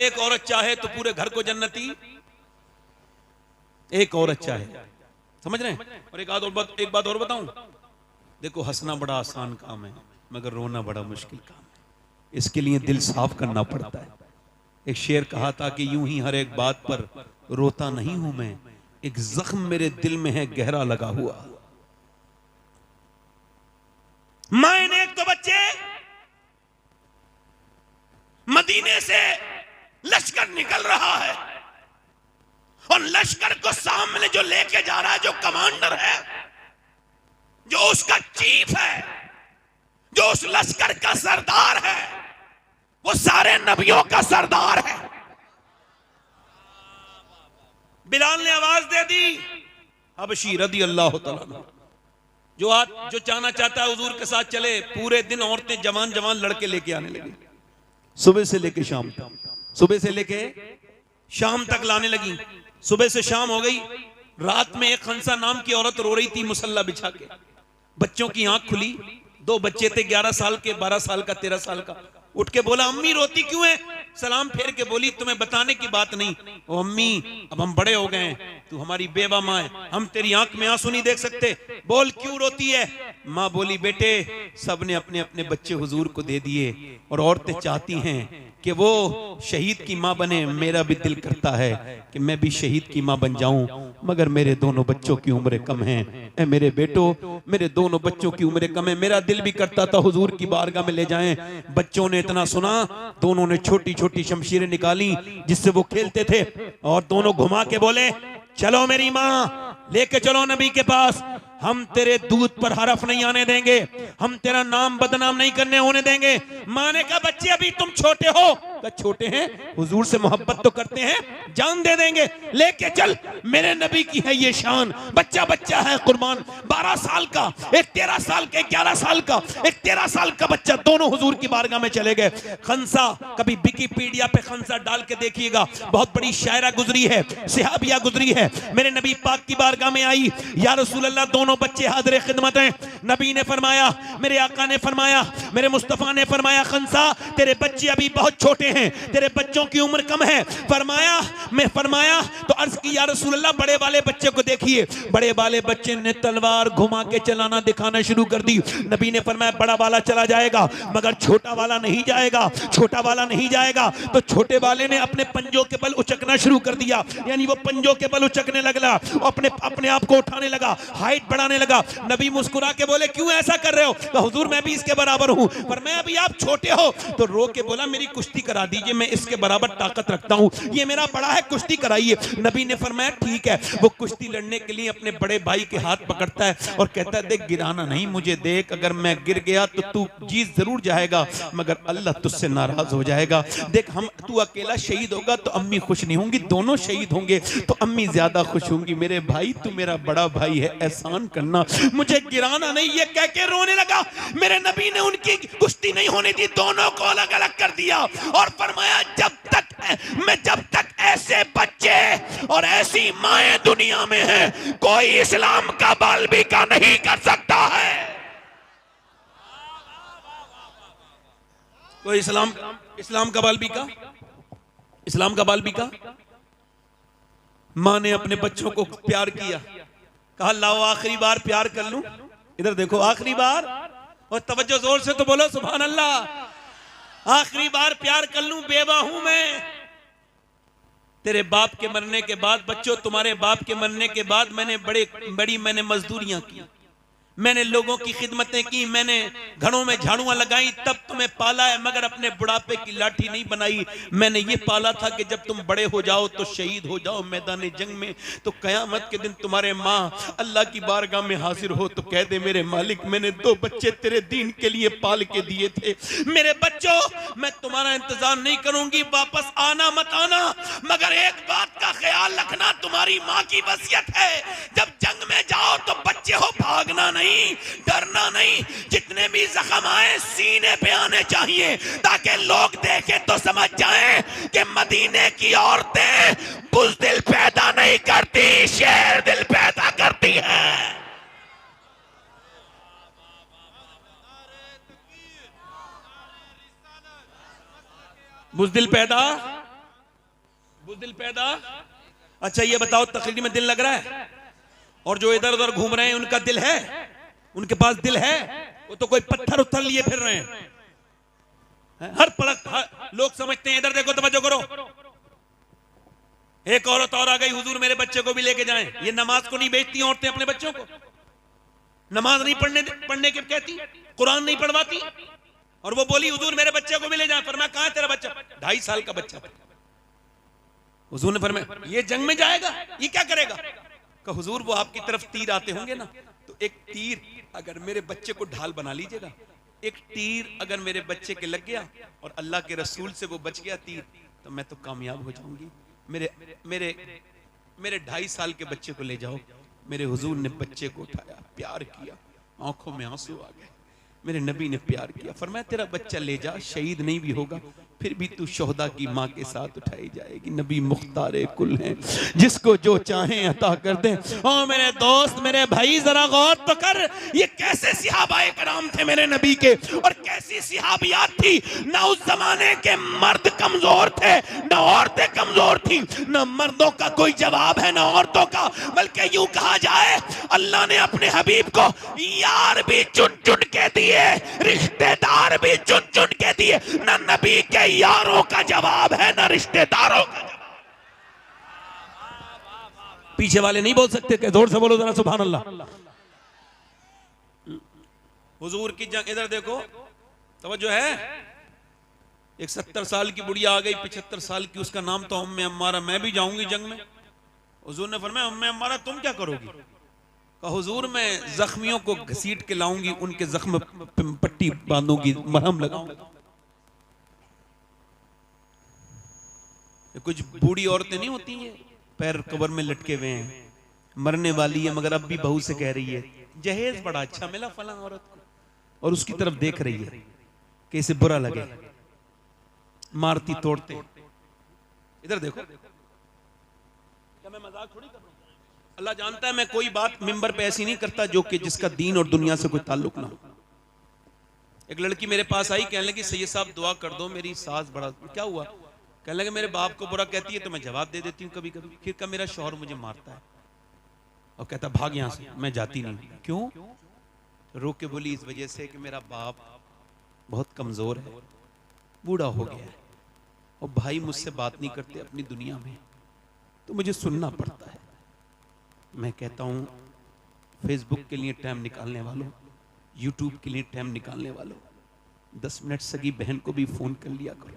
एक औरत चाहे तो पूरे घर को जन्नती, एक औरत चाहे, समझ रहे हैं। और एक बात और बताऊं, देखो हंसना बड़ा आसान काम है मगर रोना बड़ा मुश्किल काम है। इसके लिए दिल साफ करना पड़ता है। एक शेर कहा था कि यूं ही हर एक बात पर रोता नहीं हूं मैं, एक जख्म मेरे दिल में है गहरा लगा हुआ। माए ने एक तो बच्चे, मदीने से लश्कर निकल रहा है और लश्कर को सामने जो लेके जा रहा है, जो कमांडर है, जो उसका चीफ है, जो उस लश्कर का सरदार है, वो सारे नबियों का सरदार है। बिलाल ने आवाज दे दी, हबशी रदी अल्लाह तआला, जो चाहना चाहता है हुजूर के साथ चले। पूरे दिन औरतें जवान जवान लड़के लेके आने लगी, सुबह से लेके शाम तक, सुबह से लेके शाम तक लाने लगी। सुबह से शाम हो गई, रात में एक खंसा नाम की औरत रो रही थी मुसल्ला बिछा के। बच्चों की आंख खुली, दो बच्चे थे, 11 साल के, 12 साल का, 13 साल का। उठ के बोला अम्मी रोती क्यों है? सलाम फेर के बोली तुम्हें बताने की बात नहीं। ओ अम्मी अब हम बड़े हो गए हैं, तू हमारी बेवा माँ है, हम तेरी आंख में आंसू नहीं देख सकते, बोल क्यों रोती है? माँ बोली बेटे सबने अपने अपने बच्चे हुजूर को दे दिए और औरतें चाहती हैं कि वो शहीद की माँ बने। मेरा भी दिल करता है कि मैं भी शहीद की माँ बन जाऊं, मगर मेरे दोनों बच्चों की उम्र कम है। ए मेरे बेटो, मेरे दोनों बच्चों की उम्र कम है। मेरा दिल भी करता था हुजूर की बारगाह में ले जाएं। बच्चों ने इतना सुना, दोनों ने छोटी छोटी शमशीरें निकाली जिससे वो खेलते थे और दोनों घुमा के बोले चलो मेरी माँ लेके चलो नबी के पास, हम तेरे दूध पर हरफ नहीं आने देंगे, हम तेरा नाम बदनाम नहीं करने होने देंगे। माँ ने कहा बच्चे अभी तुम छोटे हो। कहा छोटे हैं, हुजूर से मोहब्बत तो करते हैं, जान दे देंगे, लेके चल, मेरे नबी की है ये शान। बच्चा बच्चा है कुर्बान, 12 साल का, एक 13 साल का, 11 साल का, एक 13 साल का बच्चा, दोनों हुजूर की बारगाह में चले गए। खंसा, कभी विकिपीडिया पे खंसा डाल के देखिएगा, बहुत बड़ी शायरा गुजरी है, सिहाबिया गुजरी है, मेरे नबी पाक की बारगाह में आई, या रसूल अल्लाह दोनों बच्चे हाजिर खिदमत हैं। नबी ने फरमाया, मेरे आका ने फरमाया, मेरे मुस्तफा ने फरमाया खंसा तेरे बच्चे अभी बहुत छोटे हैं, तेरे बच्चों की उम्र कम है। फरमाया तो अर्ज की या रसूल अल्लाह बड़े वाले बच्चे को देखिए। बड़े वाले बच्चे ने तलवार घुमा के चलाना दिखाना शुरू कर दी। नबी ने फरमाया बड़ा वाला चला जाएगा मगर छोटा वाला नहीं जाएगा, छोटा वाला नहीं जाएगा। तो छोटे वाले ने अपने पंजों के बल उचकना शुरू कर दिया, यानी वो पंजों के बल उचकने लगा, अपने आप को उठाने लगा, हाइट बढ़ाने लगा। नबी मुस्कुरा के बोले क्यों ऐसा कर रहे हो? तो हुजूर मैं भी इसके बराबर हूं, पर मैं अभी आप छोटे हो। तो रो के बोला मेरी कुश्ती करा दीजिए, मैं इसके बराबर ताकत रखता हूं, ये मेरा बड़ा है, कुश्ती कराइए। नबी ने फरमाया ठीक है। वो कुश्ती लड़ने के लिए अपने बड़े भाई के हाथ पकड़ता है और कहता है देख गिराना नहीं, मुझे देख, अगर मैं गिर गया तो तू जीत जरूर जाएगा मगर अल्लाह तुझसे नाराज हो जाएगा। देख हम तू अकेला शहीद होगा तो अम्मी खुश नहीं होंगी, दोनों शहीद होंगे तो अम्मी ज्यादा खुश होंगी। मेरे भाई तू मेरा बड़ा भाई है, एहसान करना, मुझे गिराना नहीं। ये कह के रोने लगा। मेरे नबी ने उनकी कुश्ती नहीं होने दी, दोनों को अलग अलग कर दिया और फरमाया जब तक ऐसे बच्चे और ऐसी माएं दुनिया में हैं, कोई इस्लाम का बालबिका नहीं कर सकता है। कोई इस्लाम का बालबिका। मां ने अपने बच्चों को प्यार किया, कहा लाओ आखिरी बार प्यार कर लूं, इधर देखो आखिरी बार, और तवज्जो जोर से तो बोलो सुभान अल्लाह। आखिरी बार प्यार कर लूं, बेवा हूं मैं। तेरे बाप के मरने के बाद बच्चों, तुम्हारे बाप के मरने के बाद मैंने मैंने मजदूरियां की, मैंने लोगों की खिदमतें की, मैंने घरों में झाड़ुआं लगाई, तब तुम्हें पाला है, मगर अपने बुढ़ापे की लाठी नहीं बनाई। मैंने ये पाला था कि जब तुम बड़े हो जाओ तो शहीद हो जाओ मैदान जंग में, तो कयामत के दिन तुम्हारे माँ अल्लाह की बारगाह में हाजिर हो तो कह दे मेरे मालिक मैंने 2 बच्चे तेरे दीन के लिए पाल के दिए थे। मेरे बच्चों मैं तुम्हारा इंतजार नहीं करूंगी, वापस आना मत आना, मगर एक बात का ख्याल रखना, तुम्हारी माँ की वसीयत है, जब जंग में जाओ तो बच्चे हो, भागना नहीं, डरना नहीं, जितने भी जख्म आए सीने पे आने चाहिए ताकि लोग देखें तो समझ जाएं कि मदीने की औरतें बुज़दिल पैदा नहीं करती, शेर दिल पैदा करती हैं। बुज़दिल पैदा बुज़दिल पैदा। अच्छा ये बताओ, तकरीर में दिल लग रहा है? और जो इधर उधर घूम रहे हैं उनका दिल है? उनके पास दिल है? वो तो कोई पत्थर उत्थर लिए फिर रहे हैं। हर पलक लोग समझते हैं, इधर देखो, तवज्जो करो। एक औरत और आ गई, हुजूर मेरे बच्चे को भी लेके जाएं। ये नमाज को नहीं बेचती औरतें अपने बच्चों को, नमाज नहीं पढ़ने के कहती, कुरान नहीं पढ़वाती, और वो बोली हुजूर मेरे बच्चे को भी ले जाएं। फरमाया कहां है तेरा बच्चा? 2.5 साल का बच्चा। हुजूर ने फरमाया ये जंग में जाएगा, ये क्या करेगा? कहा हुजूर वो आपकी तरफ तीर आते होंगे ना, तो एक तीर अगर मेरे बच्चे को ढाल बना लीजिएगा, एक तीर अगर मेरे बच्चे के लग गया और अल्लाह के रसूल से वो बच गया तीर, तो मैं तो कामयाब हो जाऊंगी। मेरे मेरे मेरे 2.5 साल के बच्चे को ले जाओ। मेरे हुजूर ने बच्चे को उठाया, प्यार किया, आंखों में आंसू आ गए। मेरे नबी ने प्यार किया, फरमाया तेरा बच्चा ले जा, शहीद नहीं भी होगा फिर भी तू शोहदा की माँ के साथ उठाई जाएगी। नबी मुख्तारे कुल हैं, जिसको जो चाहे अता कर दे। ओ मेरे दोस्त, मेरे भाई, जरा गौर तो कर, ये कैसे सहाबाए कराम थे मेरे नबी के, और कैसी सहाबियात थी। ना उस जमाने के मर्द कमजोर थे, ना औरतें कमजोर थी, ना मर्दों का कोई जवाब है ना औरतों का, बल्कि यूं कहा जाए अल्लाह ने अपने हबीब को यार भी चुन चुन के दिए, रिश्तेदार भी चुन चुन के दिए। ना नबी के यारों का जवाब है ना रिश्तेदारों का जवाब। पीछे वाले नहीं बोल सकते, कि जोर से बोलो जरा सुभान अल्लाह। हुजूर की जंग, इधर देखो, तवज्जो है। एक 70 साल की बुढ़िया आ गई, 75 साल की, उसका नाम तो उम्मे अम्मारा। मैं भी जाऊंगी जंग में। हुजूर ने फरमाया उम्मे अम्मारा तुम क्या करोगी? कहा हुजूर मैं जख्मियों को घसीट के लाऊंगी, उनके जख्म पट्टी बांधूंगी, मरहम लगाऊंगी। कुछ बूढ़ी औरतें नहीं होती हैं, पैर कब्र में लटके हुए हैं, मरने वाली है, मगर अब भी बहू से कह रही है जहेज बड़ा अच्छा मिला फलां औरत को, और उसकी तरफ देख रही है कि इसे बुरा लगे, मारती तोड़ते। इधर देखो, क्या मैं मजाक थोड़ी कर रहा हूं? अल्लाह जानता है मैं कोई बात मिंबर पे ऐसी नहीं करता जो कि जिसका दीन और दुनिया से कोई ताल्लुक ना हो। एक लड़की मेरे पास आई, कहने लगी सैयद साहब दुआ कर दो, मेरी सास बड़ा। क्या हुआ? कहने लगे मेरे बाप को बुरा कहती है तो मैं जवाब दे देती हूँ कभी कभी, फिर का मेरा शौहर मुझे मारता है और कहता भाग यहां से, मैं जाती नहीं। क्यों? रो के बोली इस वजह से कि मेरा बाप बहुत कमजोर है, बूढ़ा हो गया है, और भाई मुझसे बात नहीं करते अपनी दुनिया में, तो मुझे सुनना पड़ता है। मैं कहता हूं फेसबुक के लिए टाइम निकालने वालों, यूट्यूब के लिए टाइम निकालने वालों, 10 मिनट सगी बहन को भी फोन कर लिया करो।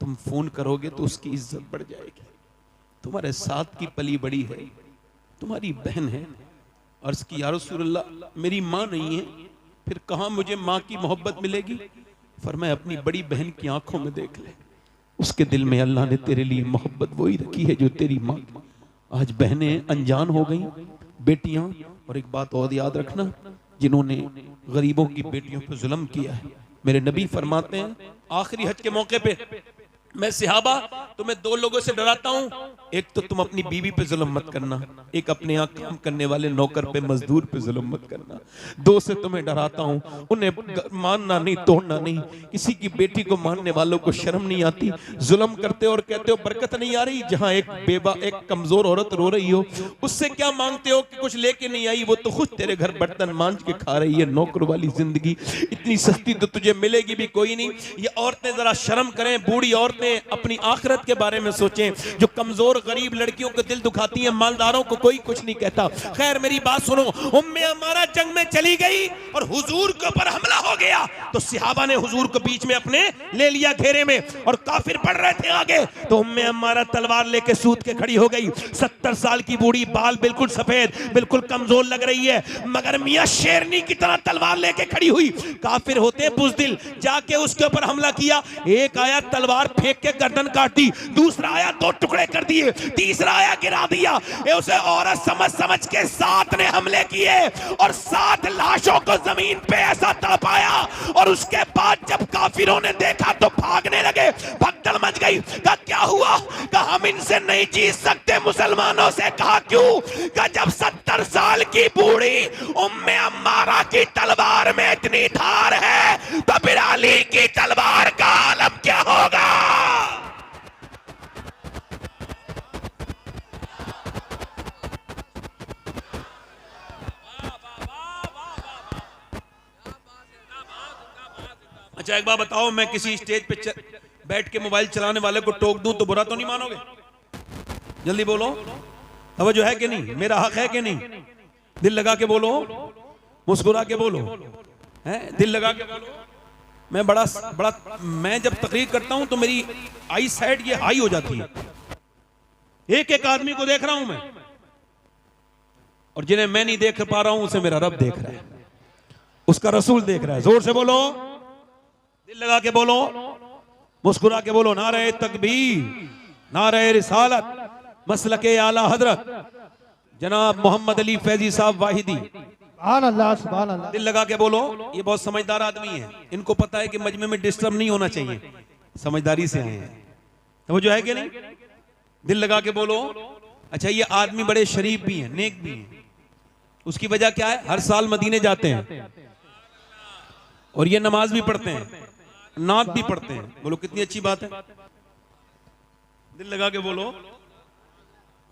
तुम फोन करोगे तो उसकी इज्जत बढ़ जाएगी। तुम्हारे साथ की पली बड़ी है, तुम्हारी बहन है। अर्ज की या रसूलल्लाह मेरी माँ नहीं है, फिर कहाँ मुझे माँ की मोहब्बत मिलेगी? फरमाया अपनी बड़ी बहन की आंखों में देख ले, उसके दिल में अल्लाह ने तेरे लिए मोहब्बत वही रखी है जो तेरी माँ। आज बहनें अनजान हो गई, बेटियां। और एक बात और याद रखना, जिन्होंने गरीबों की बेटियों पर जुल्म किया है, मेरे नबी फरमाते हैं आखिरी हज के मौके पे, मैं सहाबा तुम्हें 2 लोगों से डराता हूं, एक तो तुम अपनी बीवी पे जुल्म मत करना, एक अपने यहाँ काम करने वाले नौकर पे, मजदूर पे जुल्म मत करना। 2 से तुम्हें डराता हूं, उन्हें मानना नहीं, तोड़ना नहीं। किसी की बेटी को मानने वालों को शर्म नहीं आती, जुल्म करते और कहते हो बरकत नहीं आ रही। जहां एक बेवा, एक कमजोर औरत रो रही हो, उससे क्या मांगते हो कि कुछ लेके नहीं आई, वो तो खुद तेरे घर बर्तन मांझ के खा रही है। नौकर वाली जिंदगी इतनी सस्ती तो तुझे मिलेगी भी कोई नहीं। ये औरतें जरा शर्म करें, बूढ़ी औरतें अपनी आखिरत के बारे में सोचें। जो कमजोर गरीब लड़कियों को दिल दुखाती हैं, मालदारों को कोई कुछ नहीं कहता। खैर मेरी बात सुनो, उम्मे अम्मारा जंग में चली गई और हुजूर के ऊपर हमला हो गया, तो सहाबा ने हुजूर को बीच में अपने ले लिया घेरे में, और काफिर बढ़ रहे थे आगे, तो उम्मे अम्मारा तलवार लेके सूत के खड़ी हो गई। 70 साल की बूढ़ी, बाल बिल्कुल सफेद, बिल्कुल कमजोर लग रही है, मगर मियां शेरनी की तरह तलवार लेके खड़ी हुई। काफिर होते बुज़दिल, जाके उसके ऊपर हमला किया। एक आया तलवार फेंक के गर्दन काट दी, दूसरा आया 2 टुकड़े कर दिए, तीसरा आया गिरा दिया। ये उसे औरत समझ समझ के 7 ने हमले किए और 7 लाशों को जमीन पे ऐसा तड़पाया। और उसके बाद जब काफिरों ने देखा तो भागने लगे, भगदड़ मच गई। कहा क्या हुआ? कहा हम इनसे नहीं जीत सकते मुसलमानों से। कहा क्यों? कहा जब 70 साल की बूढ़ी उम्मे अम्मारा की तलवार में इतनी धार है तो फिर अली की तलवार का आलम क्या होगा? अच्छा एक बात बताओ, मैं किसी स्टेज पे बैठ के मोबाइल चलाने वाले को टोक दूं तो बुरा तो नहीं मानोगे? जल्दी बोलो, तवज्जो है कि नहीं? मेरा हक है कि नहीं? दिल लगा के बोलो, मुस्कुरा के बोलो, है दिल लगा के बोलो। मैं मैं जब तकरीर करता हूं तो मेरी आई साइड ये हाई हो जाती है। एक एक आदमी को देख रहा हूं मैं, और जिन्हें मैं नहीं देख पा रहा हूं उसे मेरा रब देख रहा है, उसका रसूल देख रहा है। जोर से बोलो, दिल लगा के बोलो, मुस्कुरा के बोलो। नारे तकबीर, नारे रिसालत, मसलके आला हजरत जनाब मोहम्मद अली फैजी साहब वाहिदी। सुभान अल्लाह, सुभान अल्लाह। दिल लगा के बोलो। ये बहुत समझदार आदमी है, इनको पता है कि मजमे में डिस्टर्ब नहीं होना चाहिए, समझदारी से आए हैं। तो जो है कि नहीं, दिल लगा के बोलो। अच्छा ये आदमी बड़े शरीफ भी हैं, नेक भी हैं। उसकी वजह क्या है? हर साल मदीने जाते हैं और ये नमाज भी पढ़ते हैं, नात भी पढ़ते हैं। बोलो कितनी अच्छी बात है। दिल लगा के बोलो।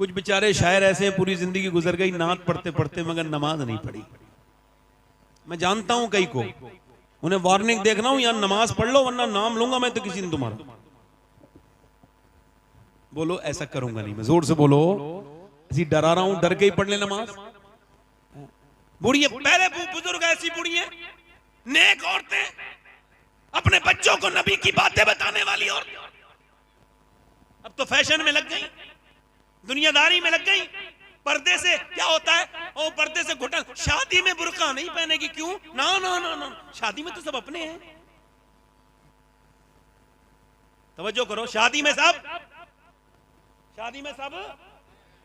कुछ बेचारे शायर ऐसे हैं, पूरी जिंदगी गुजर गई नात पढ़ते पढ़ते मगर नमाज नहीं पढ़ी। मैं जानता हूं कई को, उन्हें वार्निंग देखना हूं, यहां नमाज पढ़ लो वरना नाम लूंगा मैं तो किसी दिन तुम्हारा। बोलो ऐसा करूंगा नहीं मैं। जोर से बोलो, ऐसी डरा रहा हूं, डर के ही पढ़ ले नमाज। बुढ़िया, पहले बुजुर्ग ऐसी बुढ़िया, नेक औरतें, अपने बच्चों को नबी की बातें बताने वाली औरतें। अब तो फैशन में लग गई, दुनियादारी में लग गई। पर्दे से क्या होता है? ओ पर्दे से घुटन, शादी में बुर्का नहीं पहनेगी। क्यों? ना ना ना ना, शादी में तो सब अपने हैं। तवज्जो करो, शादी में सब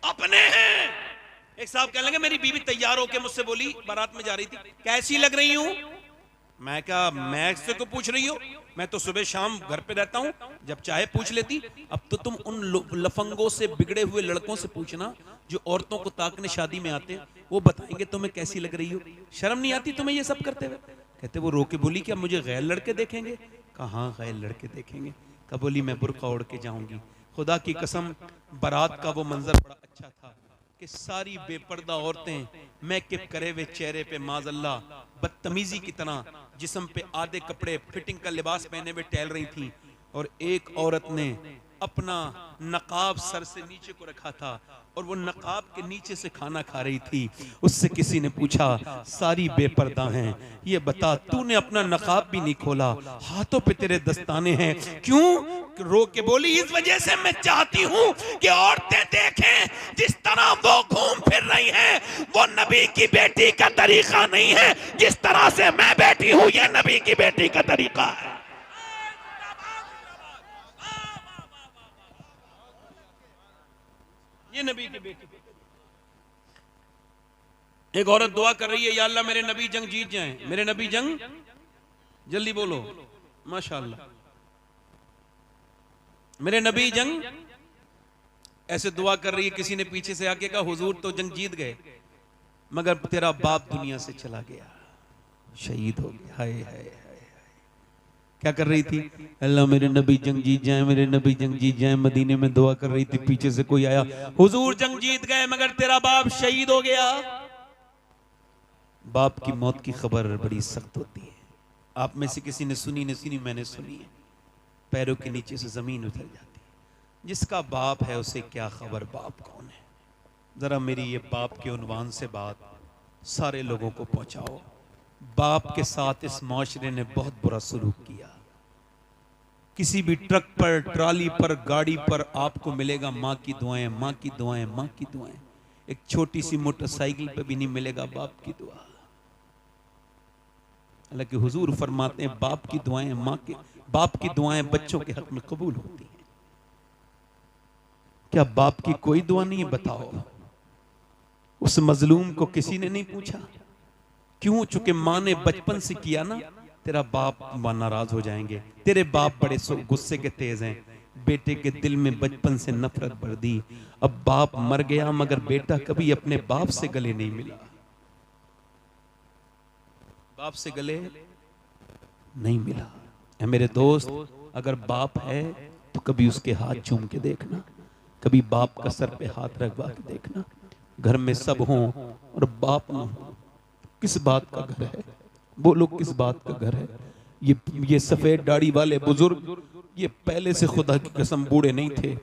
अपने हैं। एक साहब कह लेंगे मेरी बीवी तैयार होके मुझसे बोली, बारात में जा रही थी, कैसी लग रही हूं? मैं क्या, मैं से को पूछ रही हो? मैं तो सुबह शाम घर पे रहता हूं, जब चाहे पूछ लेती। अब तो तुम उन लफंगों से, बिगड़े हुए लड़कों से पूछना जो औरतों को ताकने शादी में आते हैं, वो बताएंगे तुम्हें कैसी लग रही हो। शर्म नहीं आती तुम्हें ये सब करते हुए? कहते वो रो के बोली क्या मुझे गैर लड़के देखेंगे? कहाँ गैर लड़के देखेंगे? कब बोली मैं बुर्का ओढ़ के जाऊंगी। खुदा की कसम, बारात का वो मंजर बड़ा अच्छा था कि सारी बेपर्दा औरतें मेकअप करे हुए चेहरे पे माज़अल्लाह बदतमीजी की तरह जिस्म पे आधे कपड़े फिटिंग का लिबास पहने हुए टहल रही थी, और एक औरत ने अपना नकाब सर से नीचे को रखा था और वो नकाब के नीचे से खाना खा रही थी। उससे किसी ने पूछा, सारी बेपर्दा हैं, ये बता तूने अपना नकाब भी नहीं खोला, हाथों पे तेरे दस्ताने हैं, क्यों? रो के बोली, इस वजह से मैं चाहती हूं कि औरतें देखें जिस तरह वो घूम फिर रही हैं, वो नबी की बेटी का तरीका नहीं है। जिस तरह से मैं बैठी हूं, ये नबी की बेटी का तरीका है। ये नबी की बेटी। एक औरत दुआ कर रही है, या अल्लाह मेरे नबी जंग जीत जाएं, मेरे नबी जंग, जल्दी बोलो माशाअल्लाह, मेरे नबी जंग। ऐसे दुआ कर रही है, किसी ने पीछे से आके कहा, हुजूर तो जंग जीत गए मगर तेरा बाप दुनिया से चला गया, शहीद हो गया। हाय हाय हाय। क्या कर रही थी? अल्लाह मेरे नबी जंग जीत जाए, मेरे नबी जंग जीत जाए। मदीने में दुआ कर रही थी, पीछे से कोई आया, हुजूर जंग जीत गए मगर तेरा बाप शहीद हो गया। बाप की मौत की खबर बड़ी सख्त होती है। आप में से किसी ने सुनी नहीं सुनी, मैंने सुनी है। पैरों के नीचे से जमीन उतर जाती है। जिसका बाप है उसे क्या खबर बाप कौन है। जरा मेरी ये बाप के उन्वान से बात सारे लोगों को पहुंचाओ। बाप के साथ इस माशरे ने बहुत बुरा सलूक किया। किसी भी ट्रक पर, ट्राली पर, गाड़ी पर आपको मिलेगा माँ की दुआएं, माँ की दुआएं, माँ की दुआएं। एक छोटी सी मोटरसाइकिल पे भी नहीं मिलेगा बाप की दुआ। हालांकि हुजूर फरमाते हैं बाप की दुआएं, माँ के बाप की दुआएं बच्चों के हक में कबूल होती हैं। क्या बाप की कोई दुआ नहीं है? बताओ। उस मजलूम को किसी ने नहीं पूछा क्यों? चूंकि माँ ने बचपन से किया ना, तेरा बाप नाराज हो जाएंगे। तेरे बाप बड़े गुस्से के तेज हैं, बेटे के दिल में बचपन से नफरत भर दी। अब बाप मर गया मगर बेटा कभी अपने बाप से गले नहीं मिला, बाप से गले नहीं मिला। मेरे दोस्त, अगर बाप है तो कभी उसके हाथ चूम के देखना, कभी बाप का सर पे हाथ रखवा के देखना। घर में सब हों और बाप न हो, किस बात का घर है? बोलो किस बात का घर है? ये सफेद दाढ़ी वाले बुजुर्ग ये पहले से खुदा की कसम बूढ़े नहीं थे।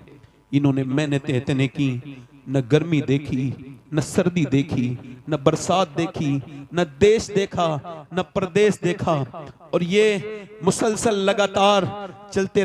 इन्होंने मेहनतें इतने की, न गर्मी देखी, न सर्दी देखी, न बरसात देखी, न देश देखा, न प्रदेश देखा, और ये मुसलसल लगातार चलते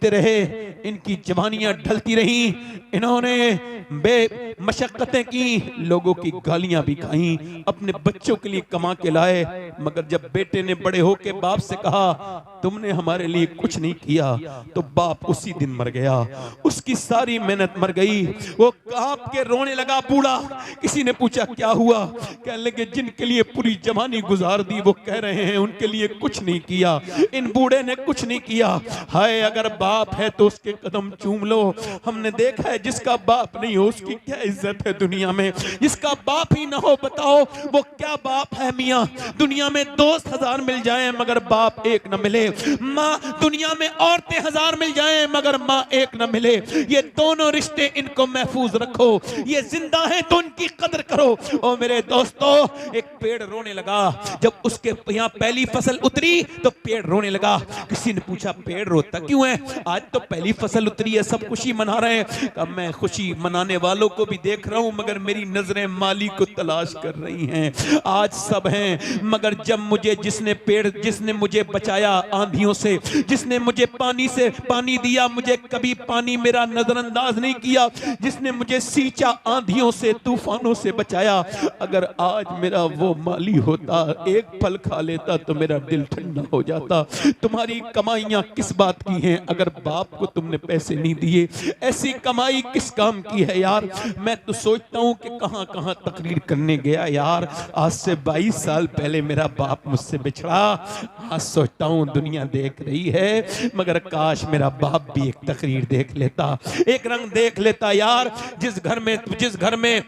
रहे। इनकी जवानियां ढलती रही, इन्होंने बेमशक्कतें की, लोगों की गालियां भी खाई, अपने बच्चों के लिए कमा के लाए। मगर जब बेटे ने बड़े होके बाप से कहा तुमने हमारे लिए कुछ नहीं किया, तो बाप उसी दिन मर गया। उसकी सारी मेहनत मर गई। वो कांप के रोने लगा बूढ़ा। किसी ने पूछा क्या हुआ? कहने लगे जिनके लिए पूरी जवानी गुजार दी वो कह रहे हैं उनके लिए कुछ नहीं किया। इन बूढ़े ने कुछ नहीं किया। हाय अगर बाप है तो उसके कदम चूम लो। हमने देखा है जिसका बाप नहीं हो उसकी क्या इज्जत है दुनिया में। जिसका बाप ही ना हो बताओ वो क्या बाप है मियाँ। दुनिया में दोस्त 1000 मिल जाएं मगर बाप एक न मिले। माँ दुनिया में औरतें 1000 मिल जाएं मगर माँ एक न मिले। ये दोनों रिश्ते इनको महफूज रखो। ये जिंदा है तो उनकी कदर करो। ओ मेरे दोस्तों, एक पेड़ रोने लगा जब उसके यहाँ पहली फसल उतरी तो पेड़ रोने लगा। किसी ने पूछा पेड़ रोता क्यों है? आज तो पहली फसल उतरी है, सब खुशी मना रहे हैं। कब मैं खुशी मनाने वालों को भी देख रहा हूं मगर मेरी नजरें माली को तलाश कर रही हैं। आज सब हैं मगर जब मुझे जिसने मुझे बचाया आंधियों से, जिसने मुझे पानी दिया, मुझे कभी पानी मेरा नजरअंदाज नहीं किया, जिसने मुझे सींचा आंधियों से तूफानों से बचाया, अगर आज मेरा वो माली होता एक फल खा लेता तो मेरा दिल ठंडा हो जाता। तुम्हारी कमाइयां किस बात की हैं अगर बाप को तुमने पैसे नहीं दिए? ऐसी कमाई किस काम की है यार? मैं तो सोचता हूं कि कहां कहां तकरीर करने गया यार। आज से 22 साल पहले मेरा बाप मुझसे बिछड़ा। आज सोचता हूं दुनिया देख रही है मगर काश मेरा बाप भी एक तकरीर देख लेता, एक रंग देख लेता यार। जिस घर में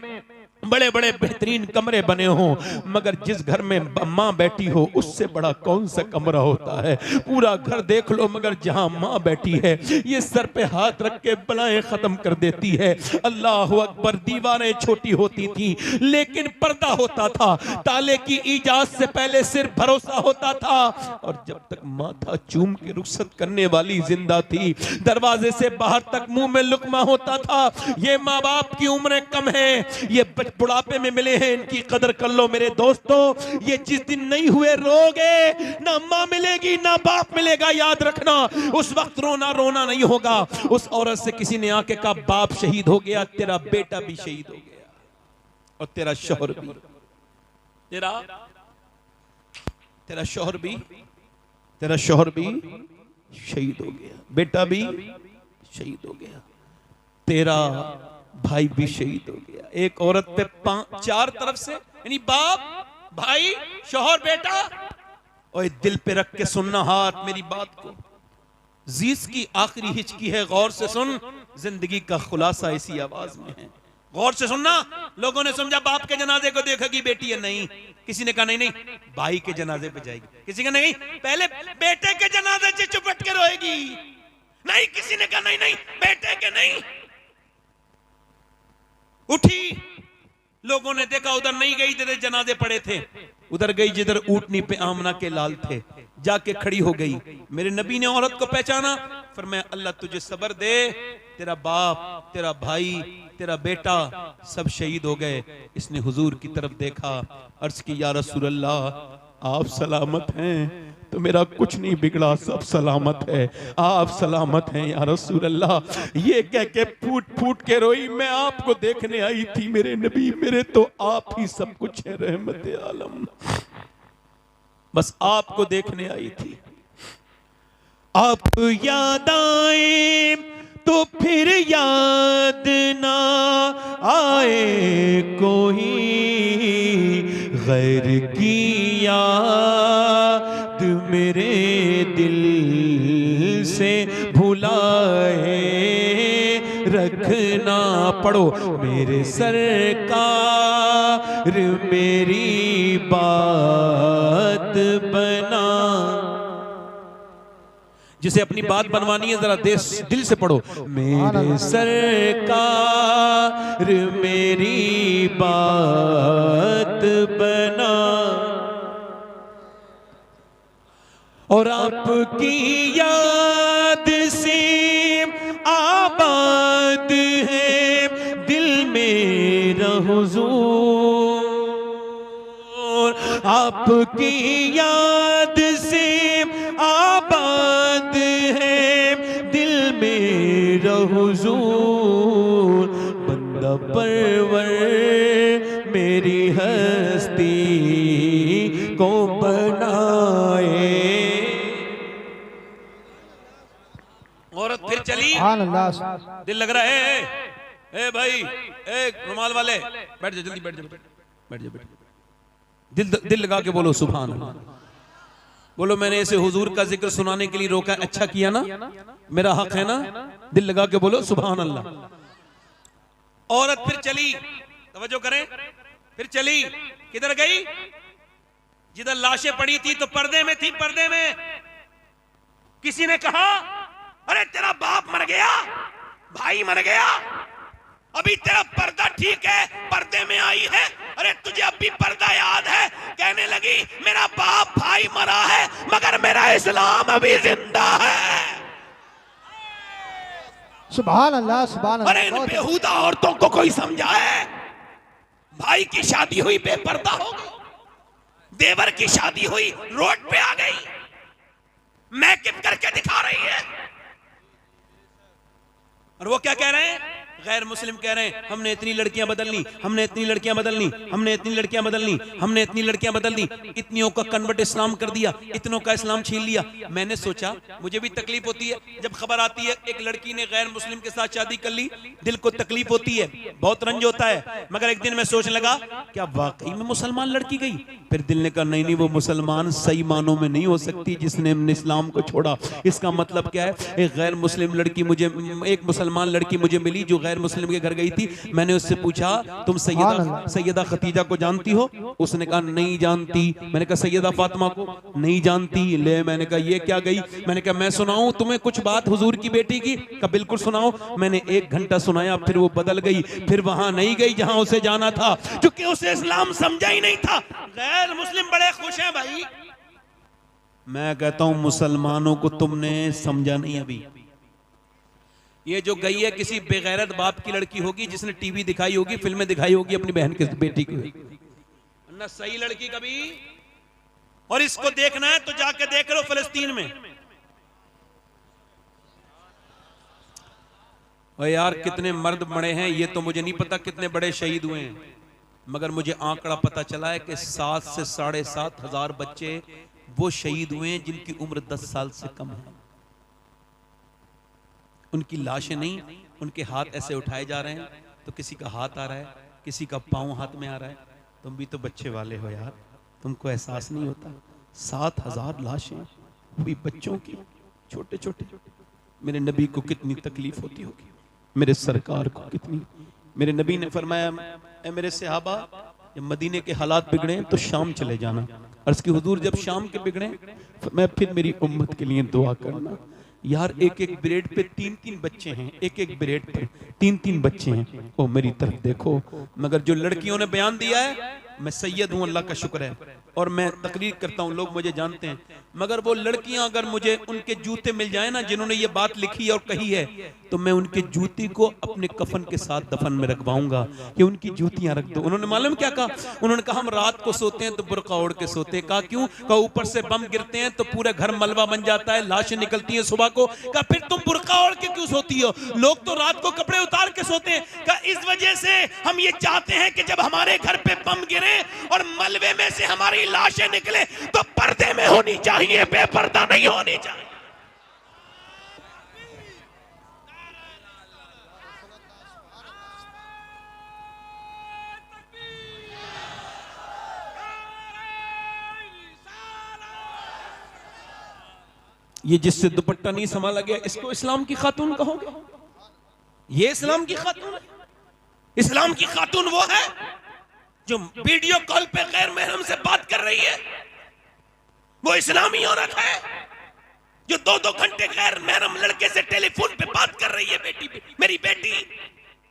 बड़े बड़े बेहतरीन कमरे बने हों मगर जिस घर में माँ बैठी हो उससे बड़ा कौन सा कमरा होता है? पूरा घर देख लो मगर जहां माँ बैठी है ये सर पे हाथ रख के बलाएं खत्म कर देती है। अल्लाह अकबर। दीवारें छोटी होती थी लेकिन पर्दा होता था। ताले की इजाजत से पहले सिर्फ भरोसा होता था। और जब तक माथा चूम के रुखसत करने वाली जिंदा थी दरवाजे से बाहर तक मुंह में लुकमा होता था। ये माँ बाप की उम्रें कम है, ये बुढ़ापे में मिले हैं, इनकी कदर कर लो मेरे दोस्तों। ये जिस दिन नहीं हुए रोगे, ना माँ मिलेगी ना बाप मिलेगा, याद रखना। उस वक्त रोना नहीं होगा। उस औरत से किसी ने आके कहा बाप शहीद हो गया, तेरा बेटा भी शहीद हो गया और तेरा शौहर भी, तेरा शौहर भी शहीद हो गया, बेटा भी शहीद हो गया, तेरा भाई भी शहीद हो गया। एक औरत पे 4 तरफ से यानी बाप, भाई, शौहर, बेटा। और दिल पे रख के सुनना हाथ मेरी बात को। जीस की आखिरी हिचकी है, गौर से सुन। जिंदगी का खुलासा इसी आवाज में है, गौर से सुनना। लोगों ने समझा बाप के जनाजे को देखेगी बेटी है, नहीं। किसी ने कहा नहीं भाई के जनाजे पे जाएगी, किसी का नहीं पहले बेटे के जनाजे से चुपट के रोएगी, नहीं। किसी ने कहा नहीं बेटे के नहीं। उठी, लोगों ने देखा उधर नहीं गई जिधर जनाजे पड़े थे, उधर गई जिधर ऊंटनी पे आमना के लाल थे। जाके खड़ी हो गई। मेरे नबी ने औरत को पहचाना, फरमाया अल्लाह तुझे सब्र दे, तेरा बाप, तेरा भाई, तेरा बेटा सब शहीद हो गए। इसने हुजूर की तरफ देखा, अर्ज की या रसूल अल्लाह आप सलामत हैं तो मेरा कुछ नहीं बिगड़ा, सब सलामत है, आप सलामत हैं या रसूल अल्लाह। ये कह के फूट फूट के रोई, मैं आपको देखने आई थी मेरे नबी, मेरे तो आप ही सब कुछ है, रहमत आलम, बस आपको देखने आई थी। आप याद आए तो फिर याद ना आए कोई, गैर की याद मेरे दिल से भुलाए रखना। पढ़ो मेरे सरकार मेरी बात बना। जिसे अपनी बात बनवानी है जरा दिल से पढ़ो, मेरे सरकार मेरी बात बना। और आपकी याद से आबाद है दिल मेरा हुजूर, आपकी याद से आबाद है दिल मेरा हुजूर। बंदा परवर मेरी हस्ती को बनाए। औरत फिर चली, दिल लग रहा है, ए भाई, ए रुमाल वाले बैठ जा, जल्दी बैठ जा, बैठ जा, दिल लगा के बोलो सुभान अल्लाह। बोलो मैंने ऐसे हुजूर का जिक्र सुनाने के लिए रोका, अच्छा किया ना, मेरा हक है ना, दिल लगा के बोलो सुभान अल्लाह। औरत फिर चली, तवज्जो करें, फिर चली, किधर गई? जिधर लाशें पड़ी थी तो पर्दे में थी, पर्दे में। किसी ने कहा अरे तेरा बाप मर गया, भाई मर गया, अभी तेरा पर्दा ठीक है, पर्दे में आई है, अरे तुझे अभी पर्दा याद है? कहने लगी मेरा बाप भाई मरा है मगर मेरा इस्लाम अभी जिंदा है। सुभान अल्लाह, सुभान अल्लाह। अरे इन बेहुदा औरतों को कोई समझाए। भाई की शादी हुई बेपर्दा हो गई, देवर की शादी हुई रोड पे आ गई, मैकअप करके दिखा रही है। और वो क्या कह रहे हैं? गैर मुस्लिम कह रहे हैं हमने इतनी लड़कियां बदल ली, हमने इतनी लड़कियां बदल ली, हमने इतनी लड़कियां बदल ली, हमने इतनी लड़कियां बदल दी, इतनियों का कन्वर्ट इस्लाम कर दिया, इतनों का इस्लाम छीन लिया। मैंने सोचा, मुझे भी तकलीफ होती है जब खबर आती है एक लड़की ने गैर मुस्लिम के साथ शादी कर ली, दिल को तकलीफ होती है, बहुत रंज होता है। मगर एक दिन मैं सोचने लगा क्या वाकई में मुसलमान लड़की गई? फिर दिल ने कहा नहीं, वो मुसलमान सही मानों में नहीं हो सकती जिसने इस्लाम को छोड़ा। इसका मतलब क्या है? एक गैर मुस्लिम लड़की मुझे, एक मुसलमान लड़की मुझे मिली जो गैर मुस्लिम के घर गई थी। मैंने उससे पूछा तुम सैयदा खतीजा को जानती हो? उसने कहा नहीं जानती। मैंने कहा सैयदा फातिमा को? नहीं जानती। ले, मैंने कहा ये क्या गई? मैंने कहा मैं सुनाऊं तुम्हें कुछ बात हुजूर की बेटी की? कहा बिल्कुल सुनाओ। मैंने 1 घंटा सुनाया, फिर वो बदल गई, फिर वहां नहीं गई जहां उसे जाना था, क्योंकि उसे इस्लाम समझा ही नहीं था। गैर मुस्लिम बड़े खुश हैं भाई। मैं कहता हूं मुसलमानों को तुमने समझा नहीं अभी। ये जो गई है किसी बेगैरत बाप की लड़की होगी जिसने टीवी दिखाई होगी, फिल्में दिखाई होगी अपनी बहन की बेटी की, ना सही लड़की कभी। और इसको देखना है तो जाके देख लो फिलिस्तीन में। और यार कितने मर्द मरे हैं ये तो मुझे नहीं पता, कितने बड़े शहीद हुए हैं, मगर मुझे आंकड़ा पता चला है कि 7 से 7,500 हजार बच्चे वो शहीद हुए हैं जिनकी उम्र 10 साल से कम है। उनकी लाशें नहीं, उनके हाथ ऐसे उठाए जा रहे हैं, तो किसी का हाथ आ रहा है, किसी का पांव हाथ में आ रहा है। तुम भी तो बच्चे वाले हो यार, तुमको एहसास नहीं होता? 7,000 लाशें, वो भी बच्चों की, छोटे छोटे। मेरे नबी को कितनी तकलीफ होती होगी, मेरे सरकार को कितनी। मेरे नबी ने फरमाया ए मेरे सहाबा, जब मदीने के हालात बिगड़े तो शाम चले जाना। अर्ज़ की हुजूर जब शाम के बिगड़े मैं फिर मेरी उम्मत के लिए दुआ करना। यार एक एक ब्रेड पे 3-3 बच्चे हैं, एक एक ब्रेड पे 3-3 बच्चे हैं। ओ मेरी तरफ देखो। मगर जो लड़कियों ने बयान दिया है, मैं सैयद हूं, अल्लाह का शुक्र है, और मैं तकरीर करता हूं, लोग मुझे जानते हैं। मगर वो लड़कियां अगर मुझे उनके जूते मिल जाए ना जिन्होंने ये बात लिखी और कही है, तो मैं उनके जूती को अपने कफन के साथ दफन में रखवाऊंगा कि उनकी जूतियां रख दो। उन्होंने मालूम क्या कहा? उन्होंने कहा हम रात को सोते हैं तो बुर्का ओढ़ के सोते हैं। कहा क्यों? कहा ऊपर से बम गिरते हैं तो पूरे घर मलबा बन जाता है, लाशें निकलती हैं सुबह को। कहा फिर तुम बुर्का ओढ़ के क्यों सोती हो? लोग तो रात को कपड़े उतार के सोते हैं। कहा इस वजह से हम ये चाहते हैं कि जब हमारे घर पे बम गिरे और मलबे में से हमारी लाशें निकले तो पर्दे में होनी चाहिए, बेपर्दा नहीं होनी चाहिए। ये जिससे दुपट्टा नहीं संभाला गया इसको इस्लाम की खातून कहोगे? ये इस्लाम की खातून है? इस्लाम की खातून वो है जो वीडियो कॉल पे गैर महरम से बात कर रही है, वो इस्लामी औरत है जो 2-2 घंटे गैर महरम लड़के से टेलीफोन पे बात कर रही है। बेटी, मेरी बेटी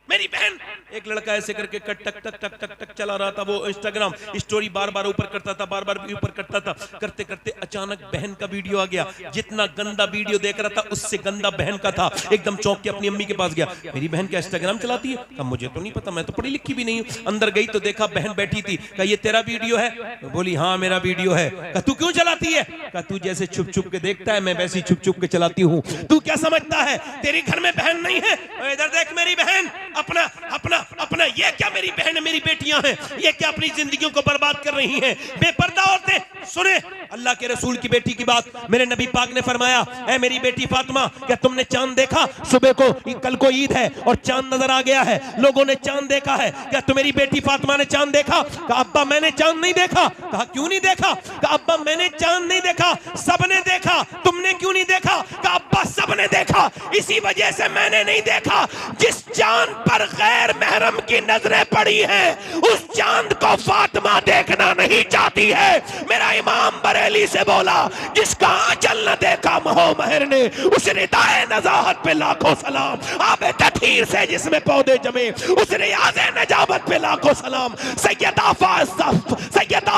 मेरी बहन, एक लड़का ऐसे करके कट टक टक टक टक टक चला रहा था, वो इंस्टाग्राम स्टोरी बार बार ऊपर करता था, बार बार ऊपर करता था, करते करते अचानक बहन का वीडियो आ गया। जितना गंदा वीडियो देख रहा था उससे गंदा बहन का था। एकदम चौंक के अपनी अम्मी के पास गया, मेरी बहन क्या इंस्टाग्राम चलाती है? कहा मुझे तो नहीं पता, मैं तो पढ़ी लिखी भी नहीं हूं। अंदर गई तो देखा बहन बैठी थी। कहा ये तेरा वीडियो है? तो बोली हाँ मेरा वीडियो है। कहा तू क्यों चलाती है? कहा तू जैसे छुप छुप के देखता है मैं वैसे छुप छुप के चलाती हूँ। तू क्या समझता है तेरी घर में बहन नहीं है? इधर देख मेरी बहन, अपना अपना अपना, ये क्या मेरी बहन मेरी बेटियां हैं, ये क्या अपनी जिंदगियों को बर्बाद कर रही हैं? बेपर्दा औरतें। सुने अल्लाह के रसूल की बेटी की बात, मेरे नबी पाक ने फरमाया, ऐ मेरी बेटी फातिमा, क्या तुमने चांद देखा? सुबह को कल को ईद है और चांद नजर आ गया है, लोगों ने चांद देखा है, क्या तुम्हारी बेटी फातिमा ने चांद देखा? कहा अब्बा मैंने चांद नहीं देखा। कहा क्यों नहीं देखा? कहा अब्बा मैंने चांद नहीं देखा, सबने देखा, तुमने क्यों नहीं देखा? कहा अब्बा सबने देखा, इसी वजह से मैंने नहीं देखा। जिस चांद पर गैर महरम की नजरें पड़ी हैं, उस चांद को फातिमा देखना नहीं चाहती है। मेरा इमाम बरेली से बोला, जिसका आंचल न देखा मोहमहर ने, उस रिदाए नजाहत पे लाखों सलाम। आबे तठीर से जिसमें पौधे जमे, उस रियाज़े नजाबत पे लाखों सलाम। सैयदा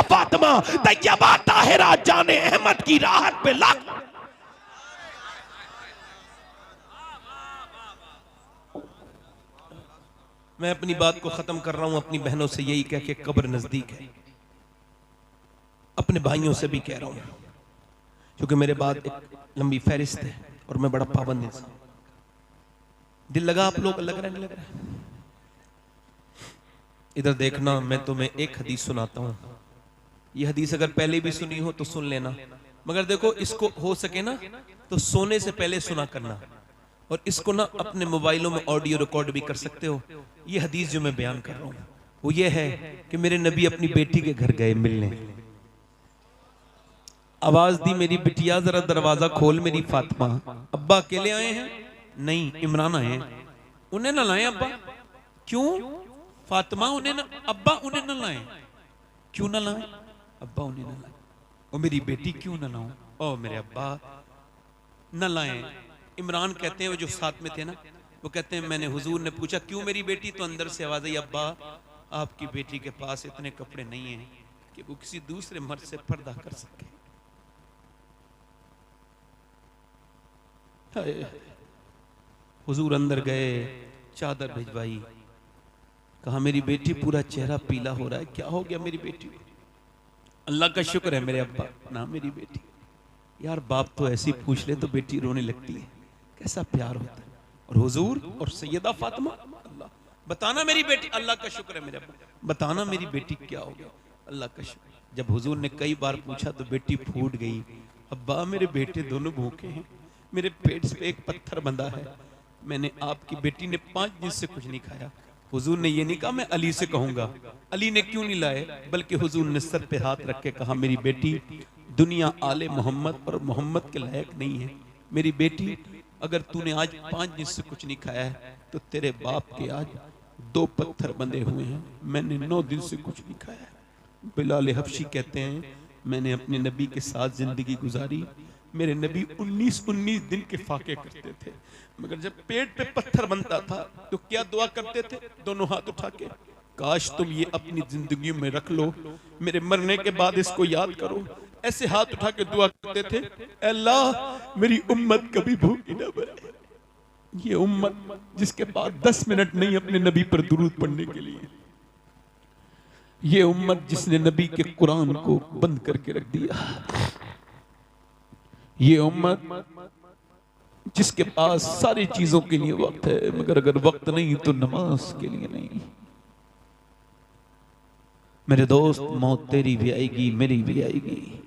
फातिमा तैयबा ताहिरा जाने अहमद की राहत पे लाख। मैं अपनी बात को खत्म कर रहा हूं अपनी बहनों से यही कह के, कब्र नजदीक है। अपने भाइयों से भी कह रहा हूं, क्योंकि मेरे बाद एक लंबी फहरिस्त है और मैं बड़ा पाबंद इंसान। दिल लगा आप लोग? लग रहा है नहीं लग रहा है? इधर देखना, मैं तुम्हें एक हदीस सुनाता हूं। ये हदीस अगर पहले भी सुनी हो तो सुन लेना, मगर देखो इसको हो सके ना तो सोने से पहले सुना करना, और इसको ना अपने मोबाइलों में ऑडियो रिकॉर्ड भी कर सकते हो। ये हदीस जो मैं बयान कर रहा हूं वो ये है कि मेरे नबी अपनी बेटी के घर गए मिलने। आवाज दी, मेरी बिटिया जरा दरवाजा खोल मेरी फातिमा। अब्बा अकेले आए हैं? नहीं, इमरान आए हैं। उन्हें ना लाए अब्बा? क्यों? फातिमा उन्हें ना, अब्बा उन्हें ना लाए। क्यों ना लाए? अब्बा उन्हें ना लाए। और मेरी बेटी क्यों ना लाऊं? ओ मेरे अब्बा न लाए। इमरान कहते हैं, वो जो साथ में थे ना, वो कहते हैं मैंने हुजूर ने पूछा क्यों मेरी बेटी? तो अंदर से आवाज आई, अब्बा आपकी बेटी के पास इतने कपड़े नहीं हैं कि वो किसी दूसरे मर्द से पर्दा कर सके। हुजूर अंदर गए, चादर भिजवाई, कहा मेरी बेटी पूरा चेहरा पीला हो रहा है, क्या हो गया मेरी बेटी को? अल्लाह का शुक्र है मेरे अब्बा ना मेरी बेटी। यार बाप तो ऐसी पूछ ले तो बेटी रोने लगती है, कैसा प्यार होता है। और हुजूर और सैयदा फातिमा, अल्लाह बताना मेरी बेटी, अल्लाह का शुक्र है मेरे अब्बा, बताना मेरी बेटी क्या हो गया, अल्लाह का शुक्र। जब हुजूर ने कई बार पूछा तो बेटी फूट गई, अब्बा मेरे बेटे दोनों भूखे हैं, मेरे पेट से एक पत्थर बंधा है, मैंने आपकी बेटी ने 5 दिन से कुछ नहीं खाया। हुजूर ने ये नहीं कहा मैं अली से कहूंगा, अली ने क्यों नहीं लाए, बल्कि हुजूर ने सर पे हाथ रख के कहा मेरी बेटी दुनिया आले मोहम्मद और मोहम्मद के लायक नहीं है। मेरी बेटी अगर तूने आज 5 दिन से कुछ नहीं खाया है तो तेरे बाप के आज 2 पत्थर बंधे हुए हैं, मैंने 9 दिन से कुछ नहीं खाया है। बिलाल हबशी कहते हैं मैंने अपने नबी के साथ जिंदगी गुजारी, मेरे नबी 19 दिन के फाके करते थे, मगर जब पेट पे पत्थर बनता था तो क्या दुआ करते थे? दोनों हाथ उठा के, काश तुम ये अपनी जिंदगी में रख लो, मेरे मरने के बाद इसको याद करो। ऐसे हाथ उठा के दुआ करते थे, अल्लाह मेरी उम्मत कभी भूखी न मरे। ये उम्मत जिसके पास 10 मिनट नहीं अपने नबी पर दुरूद पढ़ने के लिए, ये उम्मत जिसने नबी के कुरान को बंद करके रख दिया, ये उम्मत जिसके पास सारी चीजों के लिए वक्त है, मगर अगर वक्त नहीं तो नमाज के लिए नहीं। मेरे दोस्त मौत तेरी भी आएगी, मेरी भी आएगी,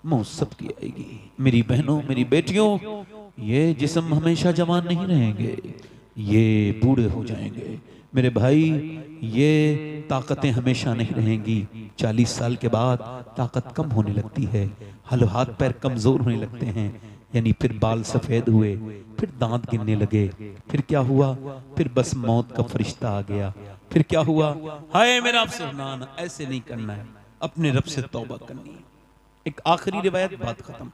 मौत सबकी आएगी। मेरी बहनों मेरी बेटियों, ये जिस्म हमेशा जवान नहीं रहेंगे, ये बूढ़े हो जाएंगे। मेरे भाई ये ताकतें हमेशा नहीं रहेंगी, 40 साल के बाद ताकत कम होने लगती है, हाथ पैर कमजोर होने लगते हैं, यानी फिर बाल सफेद हुए, फिर दांत गिरने लगे, फिर क्या हुआ? फिर बस मौत का फरिश्ता आ गया। फिर क्या हुआ? हाय मेरा आपसे ना ऐसे नहीं करना है, अपने रब से तौबा करनी है। एक आखिरी रिवायत, बात खत्म,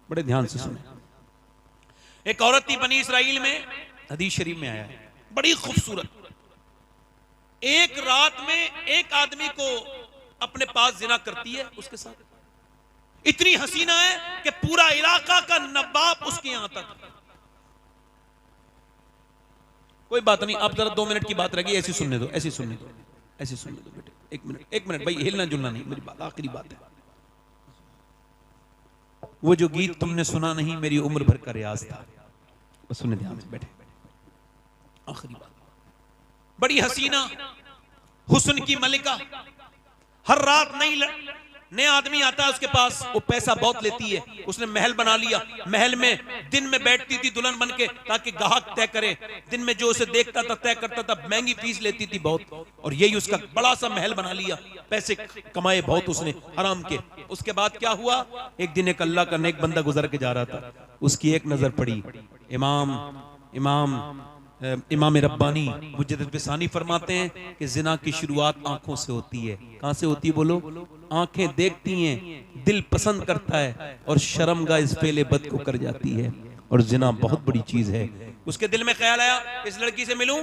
बड़े ध्यान से सुने। एक औरत थी बनी इसराइल में, हदीस शरीफ में आया है, बड़ी खूबसूरत, एक रात में एक आदमी को अपने पास जिना करती है उसके साथ, इतनी हसीना है कि पूरा इलाका का नवाब उसके यहां तक। कोई बात नहीं, आप जरा 2 मिनट की बात रहेगी, ऐसी सुनने दो, ऐसी सुनने दो, ऐसी सुनने दो बेटे। एक मिनट भाई, हिलना जुलना नहीं, मेरी बात आखिरी बात है। वो जो गीत तुमने सुना नहीं मेरी उम्र भर का रियाज था, बस सुनने ध्यान से बैठे। आखिरी बात, बड़ी हसीना हुस्न की मलिका, हर रात नया आदमी आता है उसके पास, वो पैसा बहुत लेती है, उसने महल बना लिया, महल में दिन में बैठती थी दुल्हन बन के ताकि ग्राहक तय करे, दिन में जो उसे देखता था तय करता था, महंगी फीस लेती थी बहुत, और यही उसका बड़ा सा महल बना लिया, पैसे कमाए बहुत उसने हराम के। उसके बाद क्या हुआ, एक दिन एक अल्लाह का नेक बंदा गुजर के जा रहा था, उसकी एक नजर पड़ी, इमाम रब्बानी मुजद्दिद बिसानी फरमाते हैं कि जिना की शुरुआत आंखों से होती है। कहां से होती है बोलो? आंखें देखती हैं, दिल पसंद करता है और शर्मगा इस फेले बद को कर जाती है, और जिना बहुत बड़ी चीज है। उसके दिल में ख्याल आया इस लड़की से मिलूं,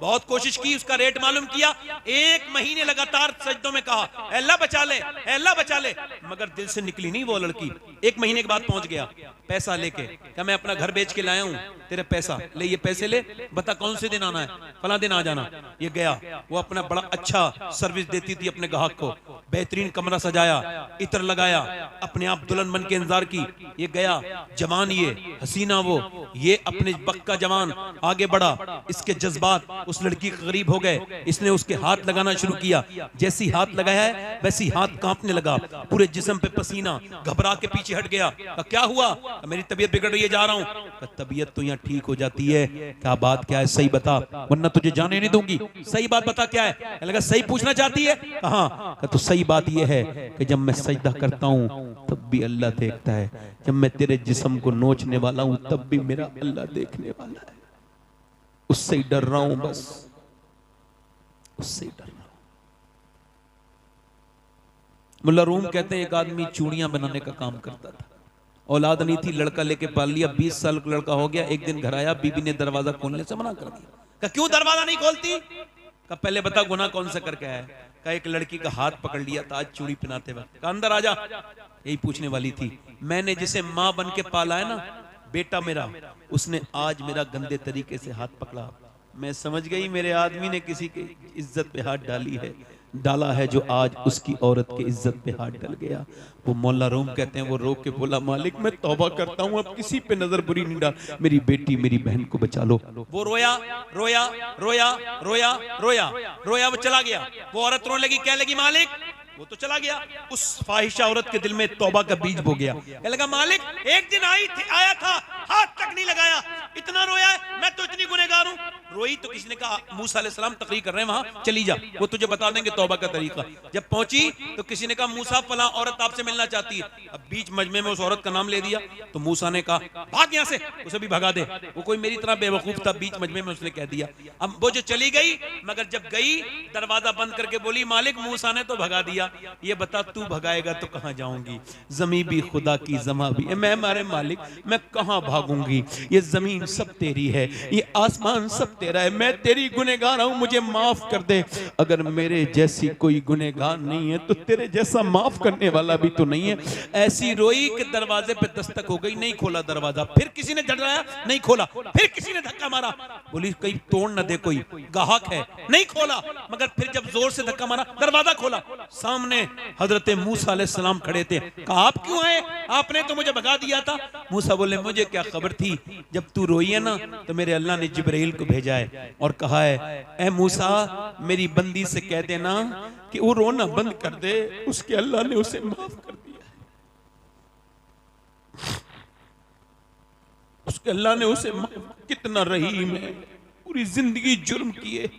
बहुत कोशिश की, उसका रेट मालूम किया, 1 महीने लगातार सजदों में कहा अल्लाह बचा ले, अल्लाह बचा ले, मगर दिल से निकली नहीं वो लड़की। 1 महीने के बाद पहुंच गया पैसा लेके, क्या मैं अपना घर बेच के लाया हूं, तेरे पैसा ले, ये पैसे ले, बता कौन से दिन आना है, फला दिन आ जाना। ये गया, वो अपना बड़ा अच्छा सर्विस देती थी अपने ग्राहक को, बेहतरीन कमरा सजाया, इत्र लगाया, अपने आप दुल्हन बन के इंतजार की। ये गया, जवान ये हसीना वो, ये अपने वक्त का जवान आगे बढ़ा, इसके जज्बात उस लड़की के करीब हो गए, इसने उसके हाथ लगाना शुरू किया, जैसी हाथ लगाया है वैसी हाथ कांपने लगा, पूरे जिस्म पे पसीना, घबरा के पीछे हट गया। क्या हुआ? मेरी तबीयत बिगड़ रही है, जा रहा हूं। तबीयत तो यहाँ ठीक हो जाती है, क्या बात क्या है, सही बता वरना तुझे जाने नहीं दूंगी, सही बात बता क्या है। लगा सही पूछना चाहती है, कहा तो सही बात यह है कि जब मैं सजदा करता हूं तब भी अल्लाह देखता है, जब मैं तेरे जिस्म को नोचने वाला हूं तब भी मेरा अल्लाह देखने वाला है, उससे ही डर रहा हूं, बस उससे ही डर रहा हूं। मुल्ला रूम कहते हैं एक आदमी चूड़ियां बनाने का काम करता था, औलाद नहीं थी, लड़का लेके पाल लिया, 20 साल का लड़का हो गया। एक दिन घर आया, बीबी ने दरवाजा खोलने से मना कर दिया। कहा क्यों दरवाजा नहीं खोलती? कहा पहले बता गुनाह कौन सा करके आया? कहा एक लड़की का हाथ पकड़ लिया था आज चूड़ी पहनाते वक्त। कहा अंदर आजा, यही पूछने वाली थी। मैंने जिसे माँ बन के पाला है ना, बेटा मेरा, उसने आज मेरा गंदे तरीके से हाथ पकड़ा। मैं समझ गई मेरे आदमी ने किसी की इज्जत पे हाथ डाला है जो आज उसकी औरत की इज्जत पे हाथ डल गया। वो मौला रूम कहते हैं वो रो के बोला मालिक मैं तौबा करता हूँ, अब किसी पे नजर बुरी नहीं डाल, मेरी बेटी मेरी बहन को बचा लो। वो रोया रोया रोया रोया रोया रोया, वो चला गया। वो औरत रोने लगी, क्या लगी मालिक? वो तो चला गया। उस फाहिशा औरत के दिल में तौबा का बीज बो गया। क्या लगा मालिक एक दिन आया था, हाथ तक नहीं लगाया, इतना रोया है, मैं तो इतनी गुनहगार हूं। रोई तो किसी ने कहा मूसा अलैहिस्सलाम तकरीर कर रहे हैं वहां, चली जा, वो तुझे बता देंगे तौबा का तरीका। जब पहुंची तो किसी ने कहा मूसा फला औरत आपसे मिलना चाहती है। अब बीच मजमे में उस औरत का नाम ले दिया तो मूसा ने कहा भाग यहां से, उसे भी भगा दे। वो कोई मेरी तरह बेवकूफ था, बीच मजमे में उसने कह दिया। अब वो जो चली गई, मगर जब गई दरवाजा बंद करके बोली मालिक मूसा ने तो भगा दिया, ये बता तू भगाएगा तो कहां जाऊंगी? जमी भी खुदा की, जमा भी मैं मारे मालिक, मैं कहां भागूंगी? ये जमीन सब तेरी है, ये आसमान सब तेरा है, मैं तेरी गुनहगार हूं, मुझे माफ कर दे। अगर मेरे जैसी कोई गुनहगार नहीं है तो तेरे जैसा माफ करने वाला भी तो नहीं है। ऐसी रोई कि दरवाजे पे दस्तक हो गई, नहीं खोला दरवाजा। फिर किसी ने झड़ाया, नहीं खोला। फिर किसी ने धक्का मारा, बोली कहीं तोड़ न दे कोई, गाहक है, नहीं खोला। मगर फिर जब जोर से धक्का मारा, दरवाजा खोला, सामने हजरत मूसा अलैहिस्सलाम खड़े थे। कहा आप क्यों आए? आपने तो मुझे भगा दिया था। मूसा बोले मुझे क्या खबर थी, जब तू रोई है ना तो मेरे अल्लाह ने जिब्राइल को भेजा है और कहा है ए मूसा मेरी बंदी से कह देना कि वो रोना बंद कर दे, उसके अल्लाह ने उसे माफ कर दिया है, उसके अल्लाह ने उसे कितना रहीम है, पूरी जिंदगी जुर्म किए।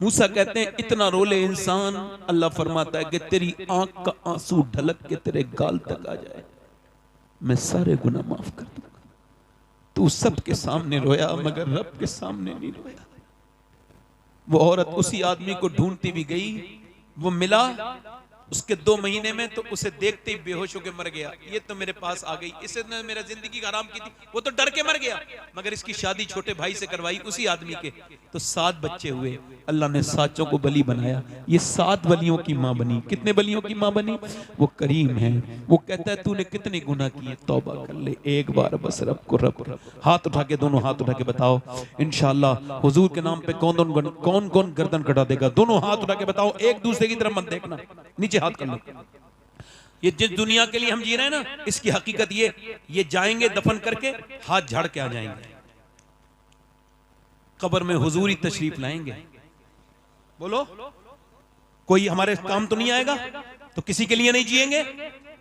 मूसा कहते हैं इतना रोले इंसान, अल्लाह फरमाता है कि तेरी आंख का आंसू ढलक के तेरे गाल तक आ जाए, मैं सारे गुनाह माफ कर दूंगा। तू सबके सामने रोया मगर रब के सामने नहीं रोया। वो औरत उसी आदमी को ढूंढती भी गई, वो मिला, उसके 2 महीने में तो उसे देखते ही बेहोश होकर मर गया। ये तो मेरे पास आ गई, इसने मेरा जिंदगी हराम की थी, वो तो डर के मर गया। मगर इसकी शादी छोटे भाई से करवाई उसी आदमी के, तो 7 बच्चे हुए। अल्लाह ने सातों को बली बनाया। ये 7 बलियों की माँ बनी। कितने बलियों की माँ बनी? वो करीम है। वो कहता है तूने कितने गुनाह किए, तौबा कर ले एक बार बस रब को। रब हाथ उठा के, दोनों हाथ उठा के बताओ इंशाअल्लाह हुजूर के नाम पे कौन कौन गर्दन कटा देगा? दोनों हाथ उठा के बताओ, एक दूसरे की तरफ मत देखना, नीचे हाथ कर लो। ये जिस दुनिया के लिए हम जी रहे हैं ना, इसकी हकीकत ये जाएंगे दफन करके हाथ झाड़ के आ जाएंगे, कब्र में हुजूर ही तशरीफ लाएंगे। बोलो कोई हमारे काम तो नहीं आएगा? तो किसी के लिए नहीं जिएंगे?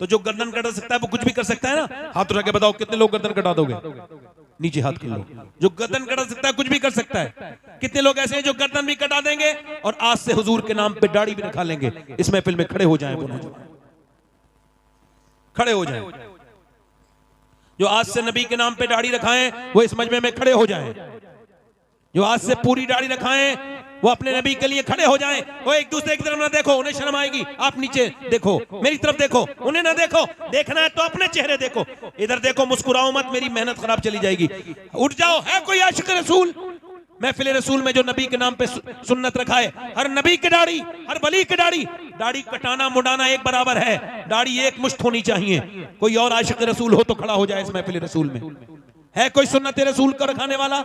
तो जो गर्दन कटा सकता है वो कुछ भी कर सकता है ना? हाथ उठा के बताओ कितने लोग गर्दन कटा दोगे? नीचे हाथ कर लो। जो गर्दन कटा सकता है कुछ भी कर सकता है। कितने लोग ऐसे हैं जो गर्दन भी कटा देंगे और आज से हुजूर के नाम पे दाढ़ी भी रखा लेंगे? इस महफिल में खड़े हो जाएं, खड़े हो जाएं। जो आज से नबी के नाम पे दाढ़ी रखाएं वो इस मजमे में खड़े हो जाएं। जो आज से पूरी दाढ़ी रखाएं वो अपने नबी के लिए खड़े हो जाएं। वो एक दूसरे की तरफ ना देखो, उन्हें शर्म आएगी। आप नीचे देखो, मेरी तरफ देखो, उन्हें ना देखो। देखना है तो अपने चेहरे देखो, इधर देखो, मुस्कुराओ मत, मेरी मेहनत खराब चली जाएगी। उठ जाओ। है कोई आशिक रसूल? महफिल रसूल में जो नबी के नाम पे सुन्नत रखा है, हर नबी की दाढ़ी, हर वली की दाढ़ी, दाढ़ी कटाना मुड़ाना एक बराबर है। दाढ़ी एक मुश्त होनी चाहिए। कोई और आशिक रसूल हो तो खड़ा हो जाए इस महफिल रसूल में। है कोई सुन्नत रसूल को रखाने वाला?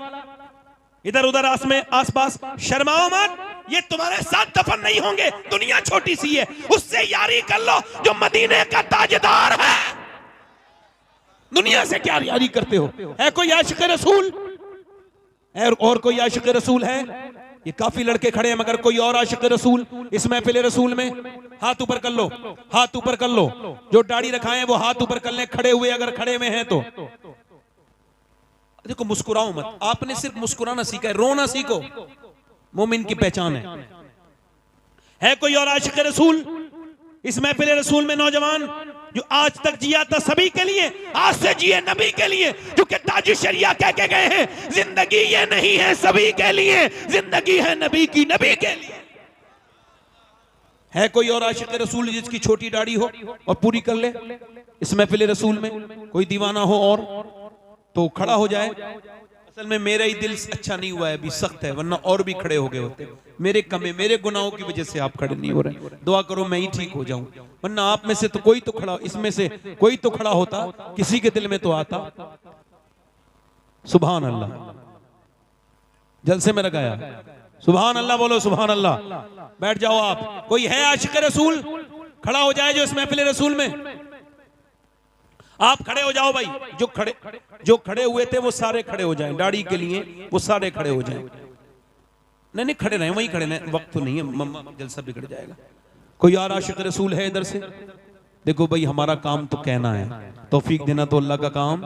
इधर उधर आसपास शर्माओ मत। ये तुम्हारे साथ दफन नहीं होंगे। दुनिया छोटी सी है, उससे यारी कर लो जो मदीने का ताजदार है। दुनिया से क्या यारी करते हो? है कोई आशिक रसूल? और कोई आशिक रसूल है? ये काफी लड़के खड़े हैं मगर कोई और आशिक रसूल इस महफिल रसूल में? हाथ ऊपर कर लो, हाथ ऊपर कर लो। जो दाढ़ी रखाए वो हाथ ऊपर कर ले, खड़े हुए अगर खड़े में हैं तो। देखो मुस्कुराओ मत, आपने सिर्फ मुस्कुराना सीखा है, रोना सीखो। मोमिन की पहचान है कोई और आशिक रसूल इस महफिल रसूल में? नौजवान जो आज तक जिया था सभी के लिए, आज से जिए नबी के लिए, क्योंकि ताज शरिया कह के गए हैं जिंदगी ये नहीं है सभी के लिए, जिंदगी है नबी की, नबी के लिए। है कोई और आशिक रसूल जिसकी छोटी दाढ़ी हो और पूरी कर ले इस महफिल रसूल में? कोई दीवाना हो और तो खड़ा हो जाए। असल में मेरा ही दिल अच्छा नहीं हुआ है, अभी सख्त है, वरना और भी खड़े हो गए होते। मेरे कमे, मेरे गुनाहों की वजह से आप खड़े नहीं हो रहे। दुआ करो मैं ही ठीक हो जाऊं, वरना आप में से तो कोई तो खड़ा, इसमें से कोई तो खड़ा होता, किसी के दिल में तो आता। सुभान अल्लाह। जलसे में लगाया सुभान अल्लाह, बोलो सुभान अल्लाह। बैठ जाओ आप। कोई है आशिक रसूल? खड़ा हो जाए जो इस महफिल रसूल में। आप खड़े हो जाओ भाई। जो खड़े हुए थे वो सारे खड़े हो जाएं दाढ़ी के लिए, वो सारे खड़े हो जाएं। नहीं खड़े रहें, वहीं खड़े रहें, वक्त तो नहीं है, मम्मा जलसा बिगड़ जाएगा। कोई और आशिक रसूल है इधर से? देखो भाई हमारा काम तो कहना है, तौफीक देना तो अल्लाह का काम।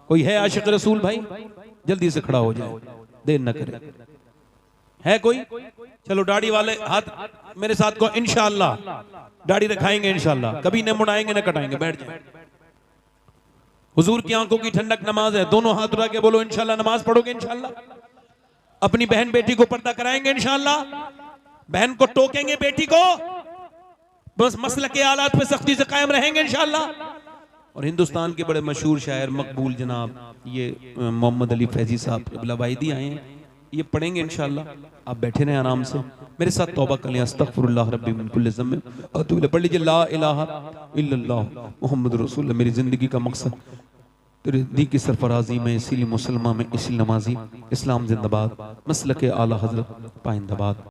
कोई है आशिक रसूल भाई? जल्दी से खड़ा हो जाए, देर न करे। है कोई? चलो दाढ़ी वाले हाथ मेरे साथ को। इंशाअल्लाह दाढ़ी रखाएंगे इंशाअल्लाह, कभी न मुड़ाएंगे न कटाएंगे। बैठ जाए। हुजूर की आंखों की ठंडक नमाज है। दोनों हाथ उठा के बोलो इंशाअल्लाह नमाज पढ़ोगे इंशाअल्लाह। अपनी बहन बेटी को पर्दा कराएंगे इंशाअल्लाह। बहन को टोकेंगे बेटी को, बस मसल के हालात पे सख्ती से कायम रहेंगे इंशाअल्लाह। और हिंदुस्तान के बड़े मशहूर शायर मकबूल जनाब ये मोहम्मद अली फैजी साहब बिलावाइदी आए हैं, ये पढ़ेंगे इंशाअल्लाह। आप बैठे रहें आराम से, मेरे साथ तौबा कर लें। अस्तगफिरुल्लाह रब्बी मिन कुल्लि ज़म्ब अतूब। पढ़ लीजिए ला इलाहा इल्लल्लाह मुहम्मद रसूलुल्लाह। मेरी जिंदगी का मकसद तेरे दी की सरफराजी में, इसीलिए मुसलमान में, इसी नमाजी। इस्लाम जिंदाबाद, मसलक आला हजरत पाइंदाबाद।